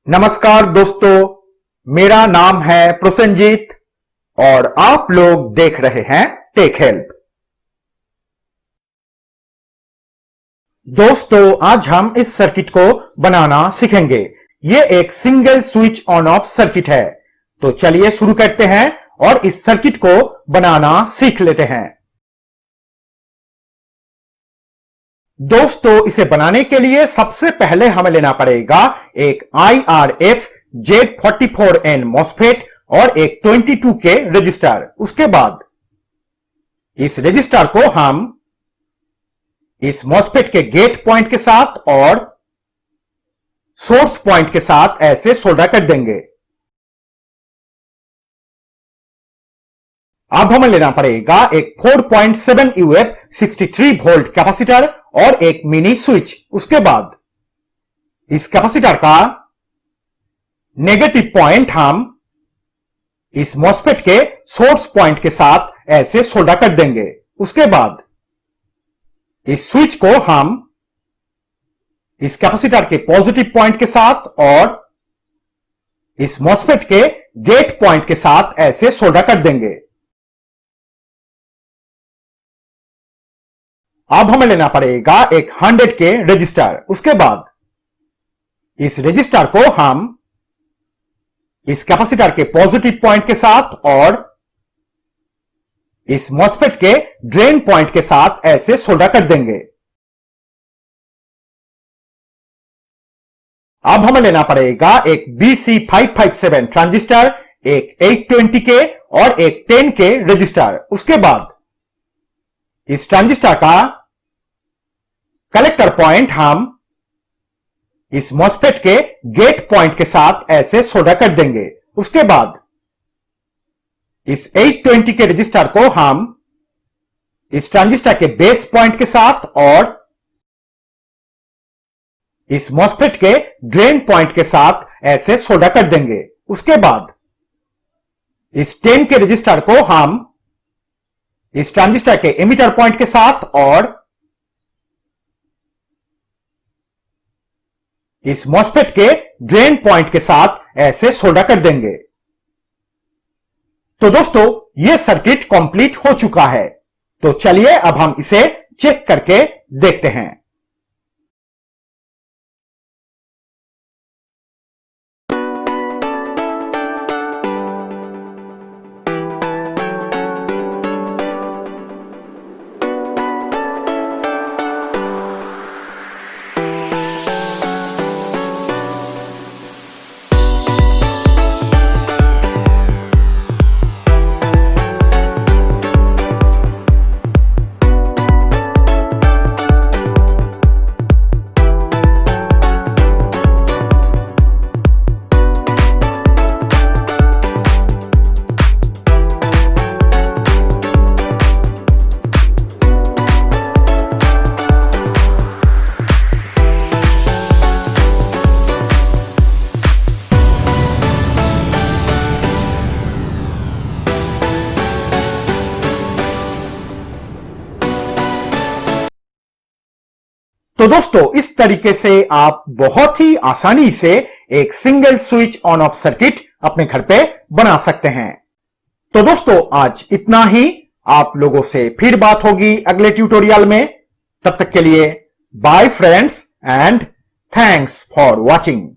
नमस्कार दोस्तों, मेरा नाम है प्रसन्नजीत और आप लोग देख रहे हैं टेक हेल्प। दोस्तों, आज हम इस सर्किट को बनाना सीखेंगे। ये एक single switch on off circuit है। तो चलिए शुरू करते हैं और इस सर्किट को बनाना सीख लेते हैं। दोस्तों, इसे बनाने के लिए सबसे पहले हमें लेना पड़ेगा एक IRF Z44N MOSFET और एक 22K रजिस्टर। उसके बाद इस रजिस्टर को हम इस MOSFET के गेट पॉइंट के साथ और सोर्स पॉइंट के साथ ऐसे सोल्डर कर देंगे। अब हमें लेना पड़ेगा एक 4.7 UF 63 वोल्ट कैपेसिटर और एक मिनी स्विच। उसके बाद इस कैपेसिटर का नेगेटिव पॉइंट हम इस MOSFET के सोर्स पॉइंट के साथ ऐसे सोल्डर कर देंगे। उसके बाद इस स्विच को हम इस कैपेसिटर के पॉजिटिव पॉइंट के साथ और इस MOSFET के गेट पॉइंट के साथ ऐसे सोल्डर कर देंगे। अब हमें लेना पड़ेगा एक 100K रजिस्टर। उसके बाद इस रजिस्टर को हम इस कैपेसिटर के पॉजिटिव पॉइंट के साथ और इस MOSFET के ड्रेन पॉइंट के साथ ऐसे सोल्डर कर देंगे। अब हमें लेना पड़ेगा एक BC557 ट्रांजिस्टर, एक 820K और एक 10K रजिस्टर। उसके बाद इस ट्रांजिस्टर का कलेक्टर पॉइंट हम इस MOSFET के गेट पॉइंट के साथ ऐसे सोल्डर कर देंगे। उसके बाद इस 820K रजिस्टर को हम इस ट्रांजिस्टर के बेस पॉइंट के साथ और इस MOSFET के ड्रेन पॉइंट के साथ ऐसे सोल्डर कर देंगे। उसके बाद इस 10K रजिस्टर को हम इस ट्रांजिस्टर के एमिटर पॉइंट के साथ और इस MOSFET के ड्रेन पॉइंट के साथ ऐसे सोल्डर कर देंगे। तो दोस्तों, यह सर्किट कंप्लीट हो चुका है। तो चलिए अब हम इसे चेक करके देखते हैं। तो दोस्तों, इस तरीके से आप बहुत ही आसानी से एक single switch on off circuit अपने घर पे बना सकते हैं। तो दोस्तों, आज इतना ही। आप लोगों से फिर बात होगी अगले ट्यूटोरियल में। तब तक के लिए bye friends and thanks for watching.